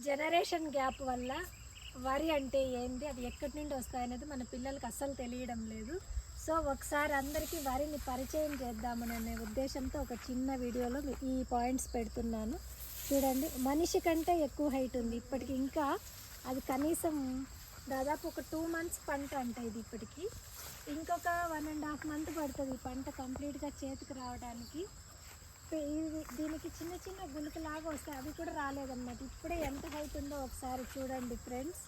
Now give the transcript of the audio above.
Generation gap వల్ల వరి అంటే ఏంటి, అది ఎక్కడి నుండి వస్తాయనేది మన పిల్లలకి అస్సలు తెలియడం లేదు. సో ఒకసారి అందరికీ వరిని పరిచయం చేద్దామనే ఉద్దేశంతో ఒక చిన్న వీడియోలో ఈ పాయింట్స్ పెడుతున్నాను. చూడండి, మనిషి కంటే ఎక్కువ హైట్ ఉంది ఇప్పటికి. ఇంకా అది కనీసం దాదాపు ఒక 2 months పంట అంట ఇది. ఇప్పటికి ఇంకొక 1.5 months పడుతుంది ఈ పంట కంప్లీట్గా చేతికి రావడానికి. దీనికి చిన్న చిన్న గుళికలాగా వస్తాయి, అవి కూడా రాలేదన్నమాట. ఇప్పుడే ఎంత హైట్ ఉందో ఒకసారి చూడండి ఫ్రెండ్స్.